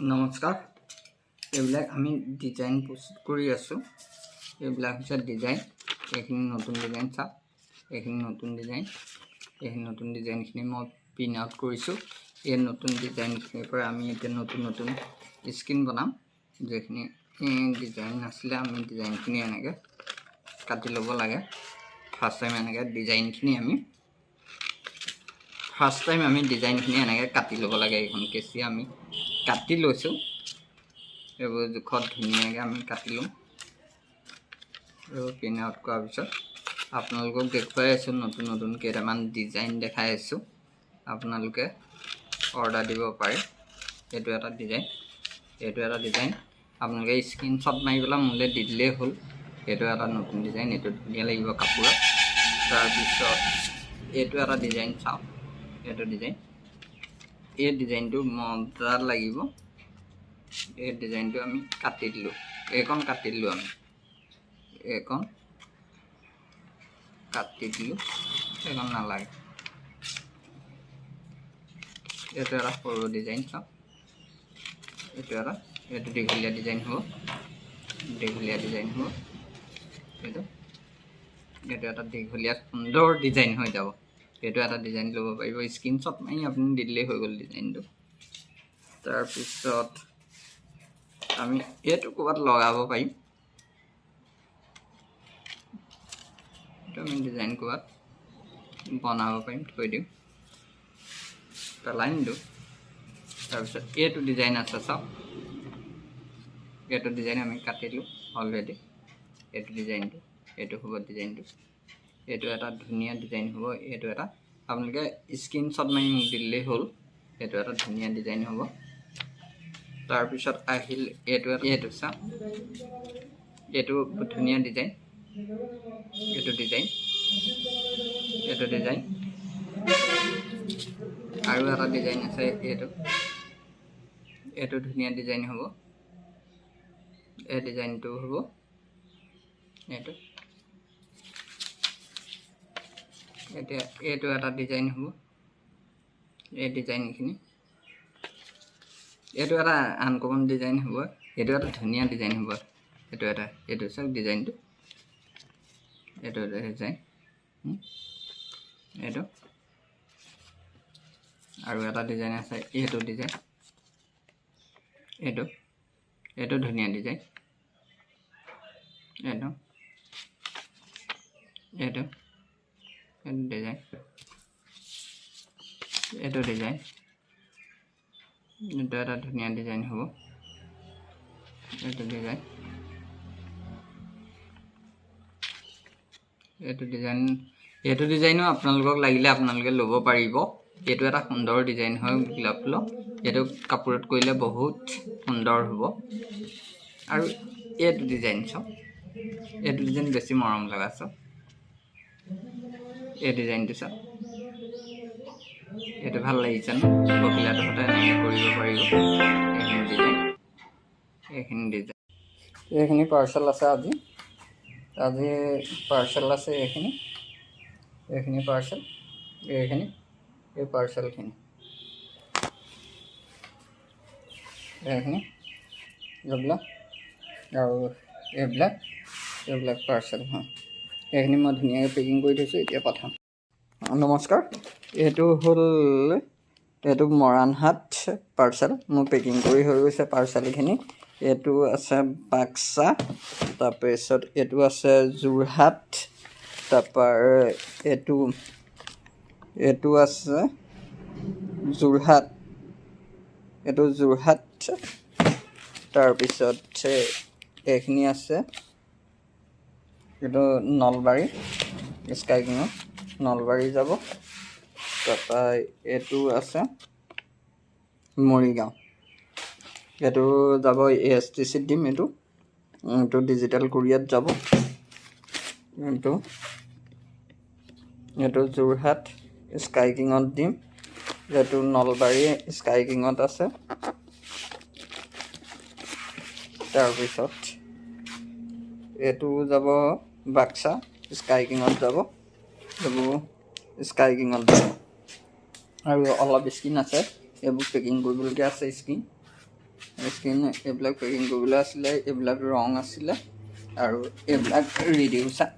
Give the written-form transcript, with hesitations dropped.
নমস্কাৰ এইবিলাক আমি ডিজাইন প্ৰস্তুত কৰি আছোঁ এইবিলাক হৈছে ডিজাইন এইখিনি নতুন ডিজাইন চাওক এইখিনি নতুন ডিজাইনখিনি মই প্ৰিণ্ট আউট কৰিছোঁ এই নতুন ডিজাইনখিনিৰ পৰা আমি এতিয়া নতুন স্ক্ৰীন বনাম যেখিনি ডিজাইন আছিলে আমি ডিজাইনখিনি এনেকৈ কাটি ল'ব লাগে ফাৰ্ষ্ট টাইম এনেকৈ ডিজাইনখিনি এনেকৈ কাটি ল'ব লাগে এইখন কেঁচি আমি কাটি লৈছোঁ এইবোৰ জোখত ধুনীয়াকৈ আমি কাটি লওঁ এইবোৰ প্ৰিণ্ট আউট কৰাৰ পিছত আপোনালোকক দেখুৱাই আছোঁ নতুন কেইটামান ডিজাইন দেখাই আছোঁ আপোনালোকে অৰ্ডাৰ দিব পাৰে এইটো এটা ডিজাইন আপোনালোকে স্ক্ৰীনশ্বট মাৰি পেলাই মোলৈ দি দিলেই হ'ল এইটো এটা নতুন ডিজাইন এইটো ধুনীয়া লাগিব কাপোৰত তাৰপিছত এইটো এটা ডিজাইন চাওক এইটো ডিজাইন এই ডিজাইনটো মজা লাগিব এই ডিজাইনটো আমি কাটি দিলোঁ এইখন কাটি দিলোঁ আমি এইখন কাটি দিলোঁ এইখন নালাগে এইটো এটা সৰু ডিজাইন চাওক এইটো দীঘলীয়া ডিজাইন হ'ব এইটো এটা দীঘলীয়া সুন্দৰ ডিজাইন হৈ যাব এইটো এটা ডিজাইন ল'ব পাৰিব স্ক্ৰীনশ্বট মাৰি আপুনি দিলেই হৈ গ'ল ডিজাইনটো তাৰপিছত আমি এইটো ক'ৰবাত লগাব পাৰিম এইটো আমি ডিজাইন ক'ৰবাত বনাব পাৰিম থৈ দিম পেলাই নিদিওঁ তাৰপিছত এইটো ডিজাইন আছে চাওক এইটো ডিজাইন আমি কাটিলোঁ অলৰেডি এইটো হ'ব ডিজাইনটো এইটো এটা ধুনীয়া ডিজাইন হ'ব এইটো এটা আপোনালোকে স্ক্ৰীনশ্বট মাৰি মোক দিলেই হ'ল এইটো এটা ধুনীয়া ডিজাইন হ'ব তাৰপিছত আহিল এইটো চাওক এইটো ধুনীয়া ডিজাইন এইটো ডিজাইন আৰু এটা ডিজাইন আছে এইটো ধুনীয়া ডিজাইন হ'ব এই ডিজাইনটো হ'ব এইটো এটা ডিজাইন হ'ব এই ডিজাইনখিনি এইটো এটা আনকমন ডিজাইন হ'ব এইটো এটা ধুনীয়া ডিজাইন হ'ব এইটো চাওক ডিজাইনটো এইটো ডিজাইন এইটো আৰু এটা ডিজাইন আছে এইটো ডিজাইন এইটো ধুনীয়া ডিজাইন এইটো ডিজাইন এইটো এটা ধুনীয়া ডিজাইন হ'ব এইটো ডিজাইনো আপোনালোকক লাগিলে আপোনালোকে ল'ব পাৰিব এইটো এটা সুন্দৰ ডিজাইন হয় গোলাপ ফুল এইটো কাপোৰত কৰিলে বহুত সুন্দৰ হ'ব আৰু এইটো ডিজাইন চাওক এইটো ডিজাইন বেছি মৰম লগা চাওক এই ডিজাইনটো চাওক এইটো ভাল লাগিছে ন পখিলাটো সদায় এনেকৈ কৰিব পাৰিব এইখিনি পাৰ্চেল আছে আজি পাৰ্চেল আছে এইখিনি পাৰ্চেল এই পাৰ্চেলখিনি এইবিলাক আৰু এইবিলাক পাৰ্চেল হয় এইখিনি মই ধুনীয়াকৈ পেকিং কৰি থৈছোঁ এতিয়া পঠাম নমস্কাৰ এইটো মৰাণহাট পাৰ্চেল মোৰ পেকিং কৰি হৈ গৈছে পাৰ্চেলখিনি এইটো আছে বাক্সা তাৰপিছত এইটো আছে যোৰহাট তাৰপৰা এইটো আছে যোৰহাট তাৰপিছত এইখিনি আছে এইটো নলবাৰী স্কাইকিঙত নলবাৰী যাব তাৰপৰা এইটো আছে মৰিগাঁও এইটো যাব ASTCত দিম এইটো ডিজিটেল কোৰিয়াত যাব এইটো যোৰহাট স্কাইকিঙত দিম এইটো নলবাৰী স্কাইকিঙত আছে তাৰপিছত এইটো যাব বাক্সা স্কাইকিঙত যাব আৰু অলপ স্কিন আছে এইবোৰ পেকিং কৰিবলগীয়া আছে স্কিন স্কিন এইবিলাক পেকিং কৰিবলৈ আছিলে, এইবিলাক ৰং আছিলে আৰু এইবিলাক ৰিডিউচাৰ